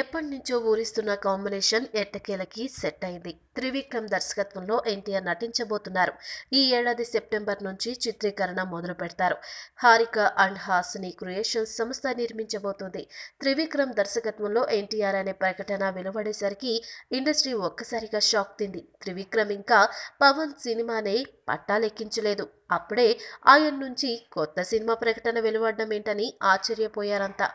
ఎప్పటినుంచో ఊరిస్తున్న combination ఎట్టకేలకి set అయింది. త్రివిక్రమ్ దర్శకత్వంలో ఎన్టీఆర్ నటించబోతున్నారు. ఈ ఏడాది సెప్టెంబర్ నుంచి చిత్రీకరణ మొదలు పెడతారు. హారిక అండ్ హాసిని క్రియేషన్స్ సంస్థ నిర్మించబోతోంది. త్రివిక్రమ్ దర్శకత్వంలో ఎన్టీఆర్ అనే ప్రకటన వెలువడేసరికి ఇండస్ట్రీ ఒక్కసారిగా షాక్ తింది. త్రివిక్రమ్ ఇంకా పవన్ సినిమానే పట్టాలెక్కించలేదు. అప్పుడే ఆయన నుంచి కొత్త సినిమా ప్రకటన వెలువడడం ఏంటని ఆశ్చర్యపోయారంతా.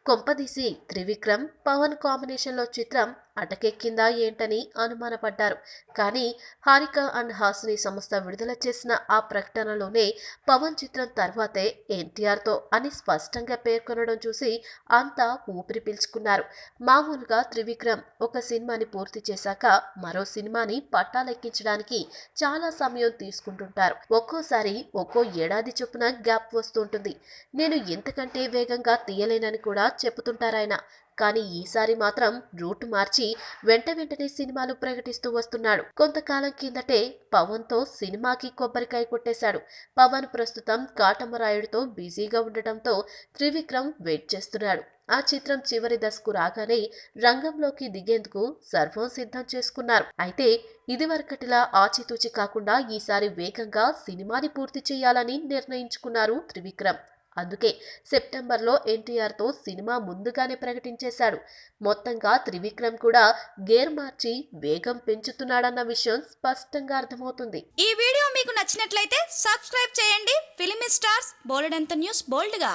కొంపదీసి త్రివిక్రమ్ పవన్ కాంబినేషన్లో చిత్రం అటకెక్కిందా ఏంటని అనుమానపడ్డారు. కానీ హారిక అండ్ హాసిని సంస్థ విడుదల చేసిన ఆ ప్రకటనలోనే పవన్ చిత్రం తర్వాతే ఎన్టీఆర్తో అని స్పష్టంగా పేర్కొనడం చూసి అంతా ఊపిరి పీల్చుకున్నారు. మామూలుగా త్రివిక్రమ్ ఒక సినిమాని పూర్తి చేశాక మరో సినిమాని పట్టాలెక్కించడానికి చాలా సమయం తీసుకుంటుంటారు. ఒక్కోసారి ఒక్కో ఏడాది చొప్పున గ్యాప్ వస్తుంటుంది. నేను ఎంతకంటే వేగంగా తీయలేనని కూడా చెబుతుంటారాయన. కానీ ఈసారి మాత్రం రూట్ మార్చి వెంటనే సినిమాలు ప్రకటిస్తూ వస్తున్నాడు. కొంతకాలం కిందటే పవన్ తో సినిమాకి కొబ్బరికాయ కొట్టేశాడు. పవన్ ప్రస్తుతం కాటమరాయుడుతో బిజీగా ఉండటంతో త్రివిక్రమ్ వెయిట్ చేస్తున్నాడు. ఆ చిత్రం చివరి దశకు రాగానే రంగంలోకి దిగేందుకు సర్వం సిద్ధం చేసుకున్నారు. అయితే ఇదివరకటిలా ఆచితూచి కాకుండా ఈసారి వేగంగా సినిమాని పూర్తి చేయాలని నిర్ణయించుకున్నారు త్రివిక్రమ్. అందుకే సెప్టెంబర్లో ఎన్టీఆర్తో సినిమా ముందుగానే ప్రకటించేశాడు. మొత్తంగా త్రివిక్రమ్ కూడా గేర్ మార్చి వేగం పెంచుతున్నాడన్న విషయం స్పష్టంగా అర్థమవుతుంది. ఈ వీడియో మీకు నచ్చినట్లయితే సబ్స్క్రైబ్ చేయండి. ఫిలిమి స్టార్స్ బోలెడంత న్యూస్ బోల్డ్గా